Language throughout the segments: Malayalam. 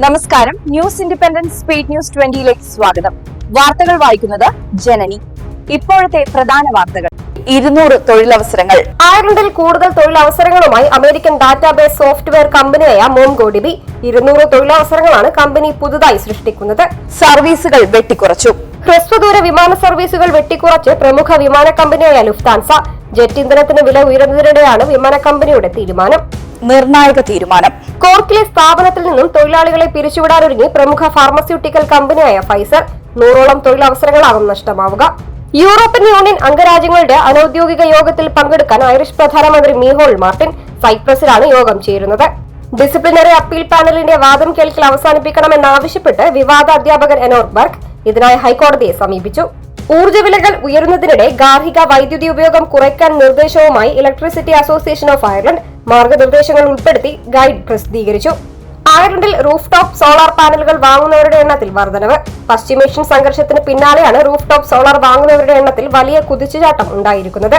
നമസ്കാരം. ന്യൂസ് ഇൻഡിപെൻഡന്റ് സ്പീഡ് ന്യൂസ് 20ലേക്ക് സ്വാഗതം. വാർത്തകൾ വായിക്കുന്നത് ജനനി. ഇപ്പോഴത്തെ പ്രധാന വാർത്തകൾ. 200 തൊഴിലവസരങ്ങൾ. അയർലൻഡിൽ കൂടുതൽ തൊഴിലവസരങ്ങളുമായി അമേരിക്കൻ ഡാറ്റാബേസ് സോഫ്റ്റ്വെയർ കമ്പനിയായ മോംഗോഡിബി 200 തൊഴിലവസരങ്ങളാണ് കമ്പനി പുതുതായി സൃഷ്ടിക്കുന്നത്. സർവീസുകൾ വെട്ടിക്കുറച്ചു. ഹ്രസ്വദൂര വിമാന സർവീസുകൾ വെട്ടിക്കുറച്ച് പ്രമുഖ വിമാന കമ്പനിയായ ലുഫ്താൻസ. ജെറ്റ് ഇന്ധനത്തിന് വില ഉയർന്നതിനിടെയാണ് വിമാന കമ്പനിയുടെ തീരുമാനം. നിർണായക തീരുമാനം. കോർക്കിലെ സ്ഥാപനത്തിൽ നിന്നും തൊഴിലാളികളെ പിരിച്ചുവിടാനൊരുങ്ങി പ്രമുഖ ഫാർമസ്യൂട്ടിക്കൽ കമ്പനിയായ ഫൈസർ. 100ഓളം തൊഴിലവസരങ്ങളാകും നഷ്ടമാവുക. യൂറോപ്യൻ യൂണിയൻ അംഗരാജ്യങ്ങളുടെ അനൌദ്യോഗിക യോഗത്തിൽ പങ്കെടുക്കാൻ ഐറിഷ് പ്രധാനമന്ത്രി മീഹോൾ മാർട്ടിൻ സൈപ്രസിലാണ് യോഗം ചേരുന്നത്. ഡിസിപ്ലിനറി അപ്പീൽ പാനലിന്റെ വാദം കേൾക്കൽ അവസാനിപ്പിക്കണമെന്നാവശ്യപ്പെട്ട് വിവാദ അധ്യാപകൻ എനോർക്ക് ബർഗ് ഇതിനായി ഹൈക്കോടതിയെ സമീപിച്ചു. ഊർജ്ജ വിലകൾ ഉയരുന്നതിനിടെ ഗാർഹിക വൈദ്യുതി ഉപയോഗം കുറയ്ക്കാൻ നിർദ്ദേശവുമായി ഇലക്ട്രിസിറ്റി അസോസിയേഷൻ ഓഫ് അയർലൻഡ് മാർഗനിർദ്ദേശങ്ങൾ ഉൾപ്പെടുത്തി ഗൈഡ് പ്രസിദ്ധീകരിച്ചു. അയർലൻഡിൽ റൂഫ് ടോപ്പ് സോളാർ പാനലുകൾ വാങ്ങുന്നവരുടെ എണ്ണത്തിൽ വർധനവ്. പശ്ചിമേഷ്യൻ സംഘർഷത്തിന് പിന്നാലെയാണ് റൂഫ് ടോപ്പ് സോളാർ വാങ്ങുന്നവരുടെ എണ്ണത്തിൽ വലിയ കുതിച്ചുചാട്ടം ഉണ്ടായിരിക്കുന്നത്.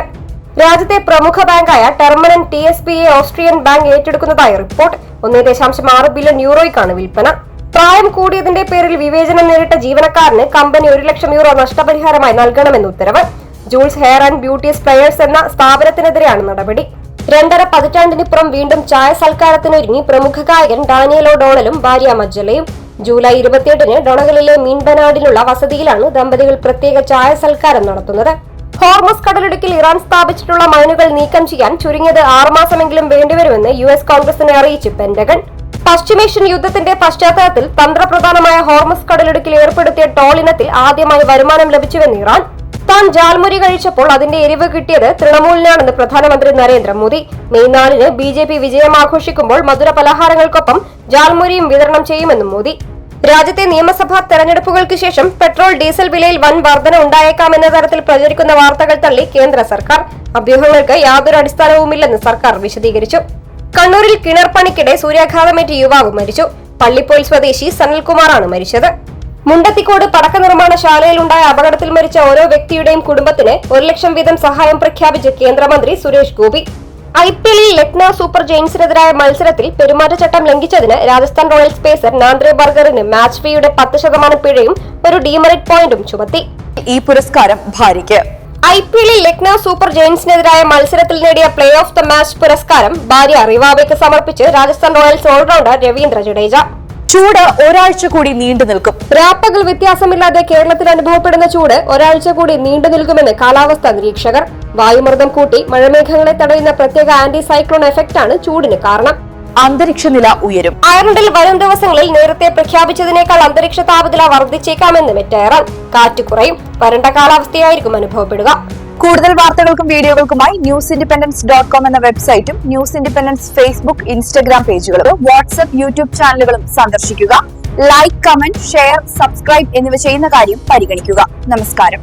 രാജ്യത്തെ പ്രമുഖ ബാങ്കായ ടെർമനൻ TSBA ഓസ്ട്രിയൻ ബാങ്ക് ഏറ്റെടുക്കുന്നതായി റിപ്പോർട്ട്. 1.6 ബില്യൺ യൂറോയ്ക്കാണ് വിൽപ്പന. പ്രായം കൂടിയതിന്റെ പേരിൽ വിവേചനം നേരിട്ട ജീവനക്കാരന് കമ്പനി 1 ലക്ഷം യൂറോ നഷ്ടപരിഹാരമായി നൽകണമെന്ന് ഉത്തരവ്. Joules hair and beauty sprayers എന്ന സ്ഥാപനത്തിനെതിരെയാണ് നടപടി. 2.5 പതിറ്റാണ്ടിനിപ്പുറം വീണ്ടും ചായ സൽക്കാരത്തിനൊരുങ്ങി പ്രമുഖ ഗായകൻ ഡാനിയലോ ഡോണലും ഭാര്യ മജ്ജലയും. ജൂലൈ 28-ന് ഡൊണഗലിലെ മീൻബനാഡിലുള്ള വസതിയിലാണ് ദമ്പതികൾ പ്രത്യേക ചായ സൽക്കാരം നടത്തുന്നത്. ഹോർമസ് കടലിടുക്കിൽ ഇറാൻ സ്ഥാപിച്ചിട്ടുള്ള മൈനുകൾ നീക്കം ചെയ്യാൻ ചുരുങ്ങിയത് 6 മാസമെങ്കിലും വേണ്ടിവരുമെന്ന് US കോൺഗ്രസിനെ അറിയിച്ചു പെന്റഗൺ. പശ്ചിമേഷ്യൻ യുദ്ധത്തിന്റെ പശ്ചാത്തലത്തിൽ തന്ത്രപ്രധാനമായ ഹോർമസ് കടലിടുക്കിൽ ഏർപ്പെടുത്തിയ ടോൾ ഇനത്തിൽ ആദ്യമായി വരുമാനം ലഭിച്ചുവെന്ന് ഇറാൻ. താൻ ജാൽമുരി കഴിച്ചപ്പോൾ അതിന്റെ എരിവ് കിട്ടിയത് തൃണമൂലിനാണെന്ന് പ്രധാനമന്ത്രി നരേന്ദ്രമോദി. മെയ് 4-ന് BJP വിജയം ആഘോഷിക്കുമ്പോൾ മധുര പലഹാരങ്ങൾക്കൊപ്പം ജാൽമുരിയും വിതരണം ചെയ്യുമെന്നും മോദി. രാജ്യത്തെ നിയമസഭാ തെരഞ്ഞെടുപ്പുകൾക്ക് ശേഷം പെട്രോൾ ഡീസൽ വിലയിൽ വൻ വർധന ഉണ്ടായേക്കാമെന്ന തരത്തിൽ പ്രചരിക്കുന്ന വാർത്തകൾ തള്ളി കേന്ദ്ര സർക്കാർ. അഭ്യൂഹങ്ങൾക്ക് യാതൊരു അടിസ്ഥാനവുമില്ലെന്ന് സർക്കാർ വിശദീകരിച്ചു. കണ്ണൂരിൽ കിണർ പണിക്കിടെ സൂര്യാഘാതമേറ്റ് യുവാവ് മരിച്ചു. പള്ളിപ്പോയിൽ സ്വദേശി സനൽകുമാറാണ് മരിച്ചത്. മുണ്ടത്തിക്കോട് പടക്ക നിർമ്മാണശാലയിൽ ഉണ്ടായ അപകടത്തിൽ മരിച്ച ഓരോ വ്യക്തിയുടെയും കുടുംബത്തിന് 1 ലക്ഷം വീതം സഹായം പ്രഖ്യാപിച്ച് കേന്ദ്രമന്ത്രി സുരേഷ് ഗോപി. IPLൽ ലക്നൌ സൂപ്പർ ജെയിൻസിനെതിരായ മത്സരത്തിൽ പെരുമാറ്റച്ചട്ടം ലംഘിച്ചതിന് രാജസ്ഥാൻ റോയൽസ് പേസർ നാന്ദ്രെ ബർഗറിന് മാച്ച് ഫീയുടെ 10% പിഴയും ഒരു ഡീമെറിറ്റ് പോയിന്റും ചുമത്തി. ഈ പുരസ്കാരം ഭാര്യയ്ക്ക്. IPLൽ ലക്നൌ സൂപ്പർ ജെയിൻസിനെതിരായ മത്സരത്തിൽ നേടിയ പ്ലേ ഓഫ് ദ മാച്ച് പുരസ്കാരം ഭാര്യ റിവാബയ്ക്ക് സമർപ്പിച്ച് രാജസ്ഥാൻ റോയൽസ് ഓൾറൗണ്ടർ രവീന്ദ്ര ജഡേജ. ചൂട് ഒരാഴ്ച കൂടി നീണ്ടു നിൽക്കും. രാപ്പകൽ വ്യത്യാസമില്ലാതെ കേരളത്തിൽ അനുഭവപ്പെടുന്ന ചൂട് ഒരാഴ്ച കൂടി നീണ്ടു നിൽക്കുമെന്ന് കാലാവസ്ഥാ നിരീക്ഷകർ. വായുമർദ്ദം കൂട്ടി മഴമേഘങ്ങളെ തടയുന്ന പ്രത്യേക ആന്റി സൈക്ലോൺ എഫക്റ്റാണ് ചൂടിന് കാരണം. അന്തരീക്ഷ നില ഉയരും. അയർലൻഡിൽ വരും ദിവസങ്ങളിൽ നേരത്തെ പ്രഖ്യാപിച്ചതിനേക്കാൾ അന്തരീക്ഷ താപനില വർദ്ധിച്ചേക്കാമെന്ന് മെറ്റ് അയർലൻഡ്. കാറ്റ് കുറയും. വരണ്ട കാലാവസ്ഥയായിരിക്കും അനുഭവപ്പെടുക. കൂടുതൽ വാർത്തകൾക്കും വീഡിയോകൾക്കുമായി newsindependence.com എന്ന വെബ്സൈറ്റും ന്യൂസ് ഇൻഡിപെൻഡൻസ് ഫേസ്ബുക്ക്, ഇൻസ്റ്റഗ്രാം പേജുകളും വാട്സ്ആപ്പ്, യൂട്യൂബ് ചാനലുകളും സന്ദർശിക്കുക. ലൈക്ക്, കമന്റ്, ഷെയർ, സബ്സ്ക്രൈബ് എന്നിവ ചെയ്യുന്ന കാര്യം പരിഗണിക്കുക. നമസ്കാരം.